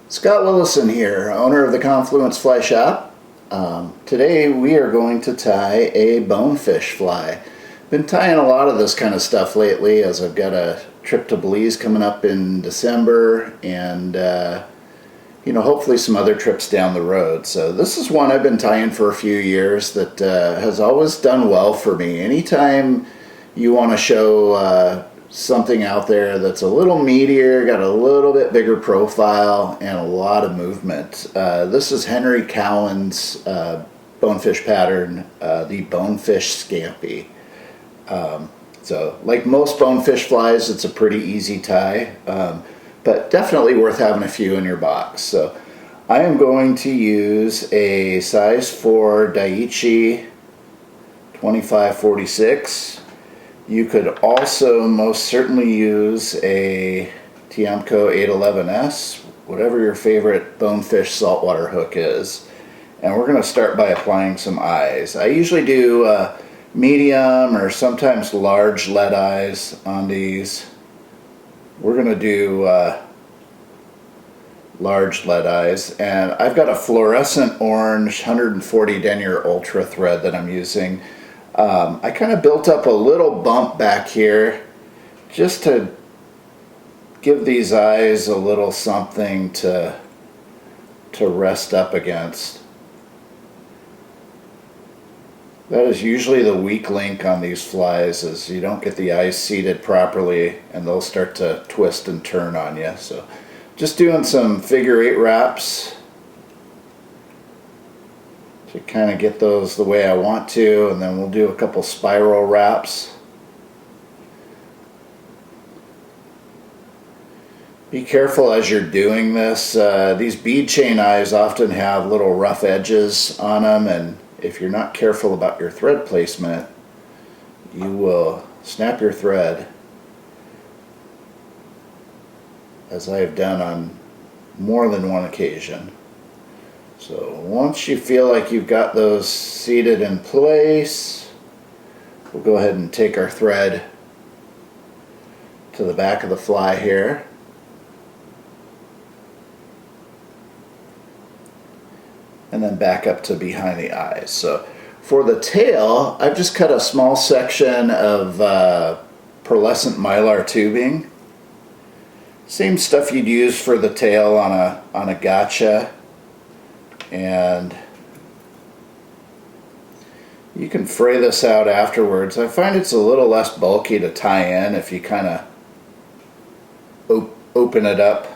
Scott Willison here, owner of the Confluence Fly Shop. Today we are going to tie a bonefish fly. Been tying a lot of this kind of stuff lately as I've got a trip to Belize coming up in December and hopefully some other trips down the road. So this is one I've been tying for a few years that has always done well for me. Anytime you want to show something out there that's a little meatier, got a little bit bigger profile, and a lot of movement. This is Henry Cowan's bonefish pattern, the Bonefish Scampi. So like most bonefish flies, it's a pretty easy tie, but definitely worth having a few in your box. So I am going to use a size 4 Daiichi 2546. You could also most certainly use a Tiemco 811S, whatever your favorite bonefish saltwater hook is. And we're going to start by applying some eyes. I usually do medium or sometimes large lead eyes on these. We're going to do large lead eyes, and I've got a fluorescent orange 140 Denier Ultra thread that I'm using. I kind of built up a little bump back here just to give these eyes a little something to rest up against. That is usually the weak link on these flies, is you don't get the eyes seated properly and they'll start to twist and turn on you. So just doing some figure 8 wraps to kind of get those the way I want to, and then we'll do a couple spiral wraps. Be careful as you're doing this. These bead chain eyes often have little rough edges on them, and if you're not careful about your thread placement, you will snap your thread, as I have done on more than one occasion. So once you feel like you've got those seated in place, we'll go ahead and take our thread to the back of the fly here. And then back up to behind the eyes. So for the tail, I've just cut a small section of Pearlescent Mylar tubing. Same stuff you'd use for the tail on a gotcha. And you can fray this out afterwards. I find it's a little less bulky to tie in if you kind of open it up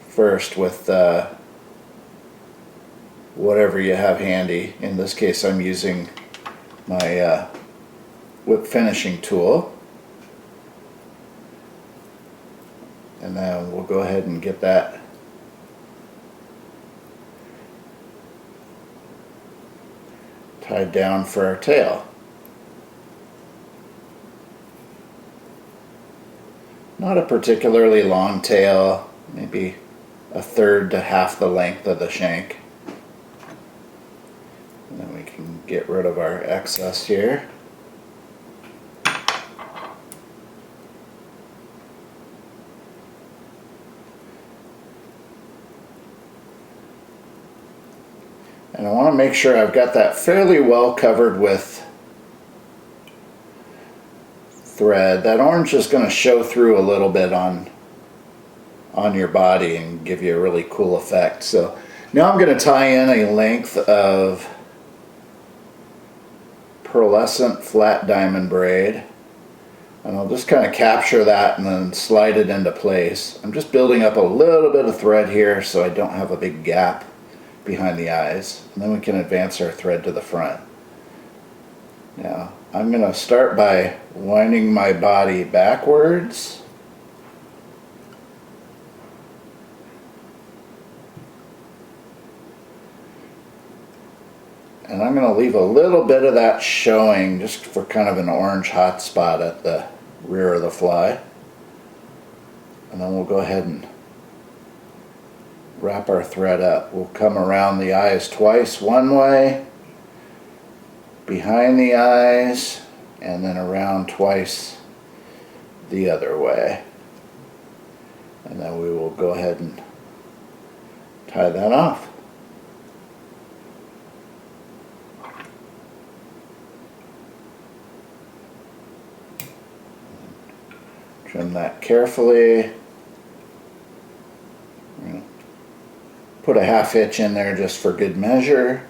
first with whatever you have handy. In this case, I'm using my whip finishing tool. And then we'll go ahead and get that tied down for our tail. Not a particularly long tail, maybe a third to half the length of the shank. And then we can get rid of our excess here. And I want to make sure I've got that fairly well covered with thread. That orange is going to show through a little bit on your body and give you a really cool effect. So now I'm going to tie in a length of Pearlescent flat diamond braid. And I'll just kind of capture that and then slide it into place. I'm just building up a little bit of thread here so I don't have a big gap behind the eyes, and then we can advance our thread to the front. Now I'm going to start by winding my body backwards, and I'm going to leave a little bit of that showing just for kind of an orange hot spot at the rear of the fly, and then we'll go ahead and wrap our thread up. We'll come around the eyes twice one way, behind the eyes, and then around twice the other way. And then we will go ahead and tie that off. Trim that carefully. Put a half hitch in there just for good measure.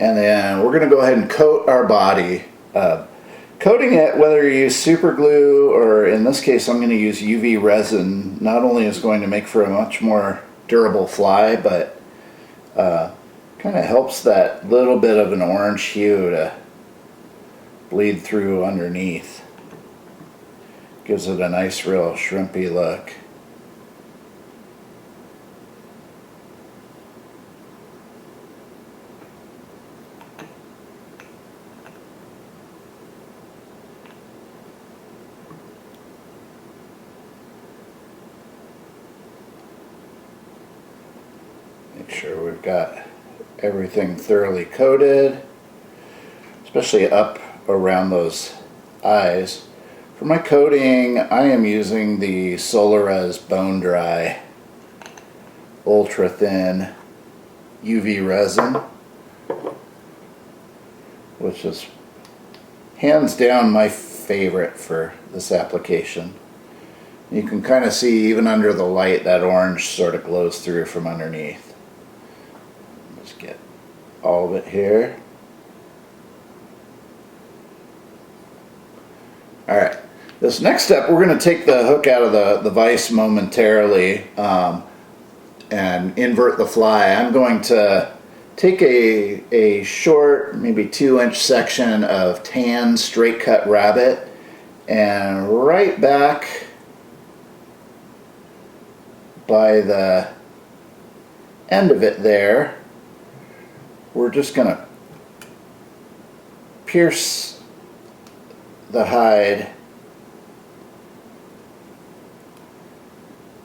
And then we're going to go ahead and coat our body. Coating it, whether you use super glue or in this case I'm going to use UV resin, not only is going to make for a much more durable fly, but kind of helps that little bit of an orange hue to bleed through underneath. Gives it a nice real shrimpy look. Make sure we've got everything thoroughly coated, especially up around those eyes. For my coating, I am using the Solarez Bone Dry Ultra Thin UV resin, which is hands down my favorite for this application. You can kind of see even under the light that orange sort of glows through from underneath. Just get all of it here. Alright, this next step we're going to take the hook out of the vise momentarily and invert the fly. I'm going to take a short, maybe 2-inch section of tan straight cut rabbit, and right back by the end of it there, we're just going to pierce the hide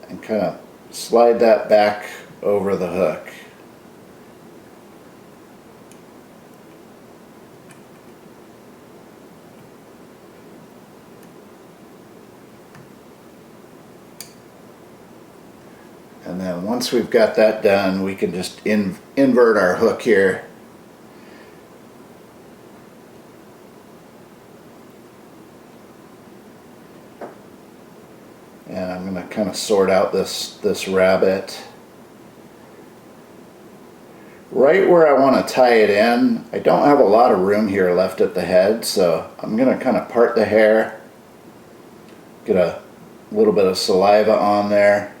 and kind of slide that back over the hook. And then once we've got that done, we can just invert our hook here. And I'm going to kind of sort out this rabbit. Right where I want to tie it in, I don't have a lot of room here left at the head, so I'm going to kind of part the hair, get a little bit of saliva on there,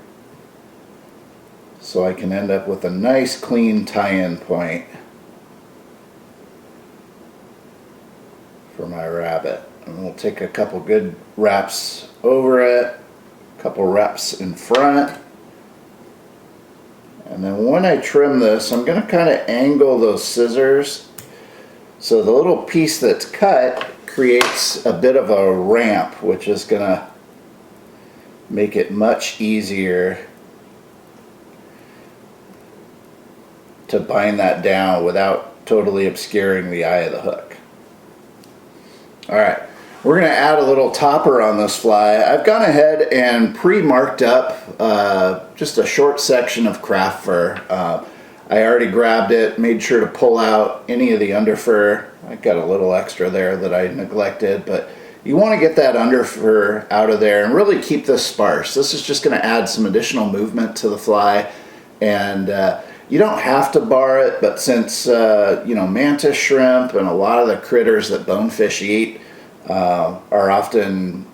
so I can end up with a nice clean tie-in point for my rabbit. And we'll take a couple good wraps over it, a couple wraps in front, and then when I trim this, I'm going to kind of angle those scissors so the little piece that's cut creates a bit of a ramp, which is going to make it much easier to bind that down without totally obscuring the eye of the hook. Alright, we're going to add a little topper on this fly. I've gone ahead and pre-marked up just a short section of craft fur. I already grabbed it, made sure to pull out any of the underfur. I got a little extra there that I neglected, but you want to get that underfur out of there and really keep this sparse. This is just going to add some additional movement to the fly, and you don't have to bar it, but since you know, mantis shrimp and a lot of the critters that bonefish eat are often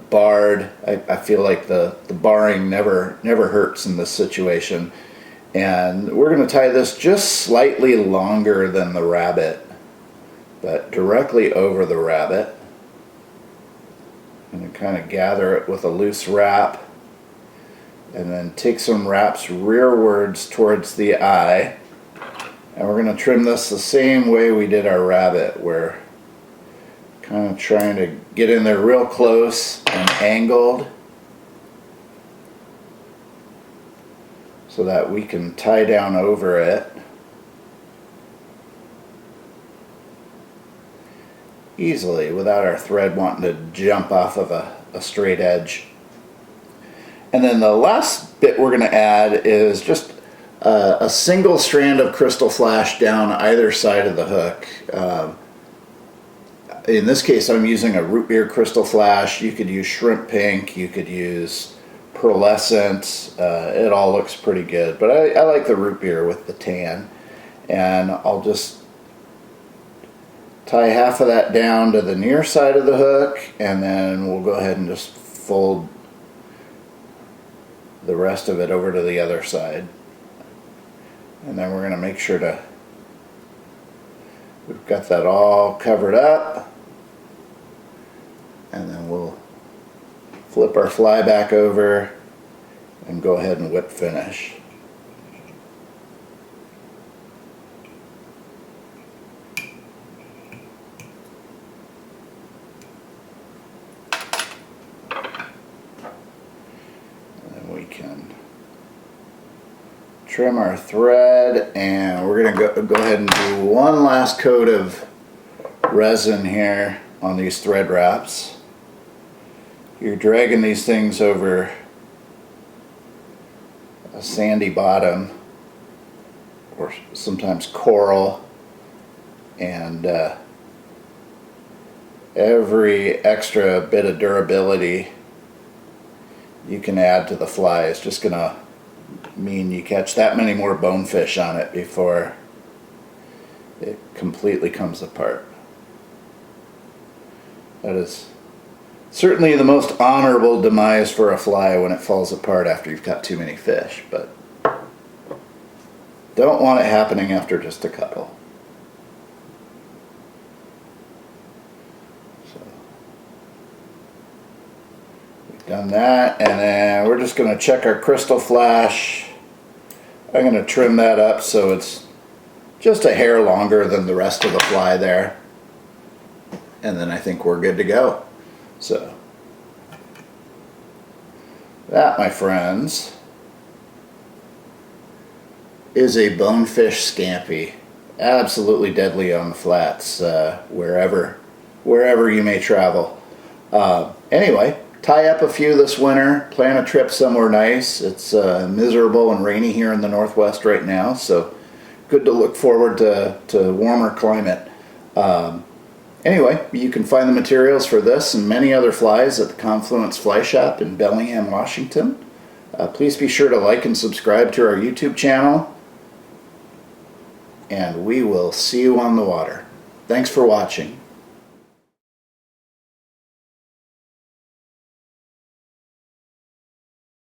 barred, I feel like the barring never hurts in this situation. And we're going to tie this just slightly longer than the rabbit, but directly over the rabbit. And kind of gather it with a loose wrap, and then take some wraps rearwards towards the eye, and we're going to trim this the same way we did our rabbit. We're kind of trying to get in there real close and angled so that we can tie down over it easily without our thread wanting to jump off of a straight edge. And then the last bit we're going to add is just a single strand of Krystal flash down either side of the hook. In this case, I'm using a Rootbeer Krystal flash. You could use shrimp pink, you could use Pearlescent. It all looks pretty good, but I like the Rootbeer with the tan. And I'll just tie half of that down to the near side of the hook, and then we'll go ahead and just fold the rest of it over to the other side. And then we're going to make sure we've got that all covered up, and then we'll flip our fly back over and go ahead and whip finish. And then we can trim our thread, and we're going to go ahead and do one last coat of resin here on these thread wraps. You're dragging these things over a sandy bottom, or sometimes coral, and every extra bit of durability you can add to the fly is just going to mean you catch that many more bonefish on it before it completely comes apart. That is certainly the most honorable demise for a fly, when it falls apart after you've got too many fish, but don't want it happening after just a couple. So we've done that, and then we're just going to check our Krystal flash. I'm going to trim that up so it's just a hair longer than the rest of the fly there, and then I think we're good to go. So that, my friends, is a Bonefish Scampi. Absolutely deadly on the flats, wherever you may travel. Anyway, tie up a few this winter, plan a trip somewhere nice. It's miserable and rainy here in the Northwest right now, so good to look forward to warmer climate. Anyway, you can find the materials for this and many other flies at the Confluence Fly Shop in Bellingham, Washington. Please be sure to like and subscribe to our YouTube channel, and we will see you on the water. Thanks for watching.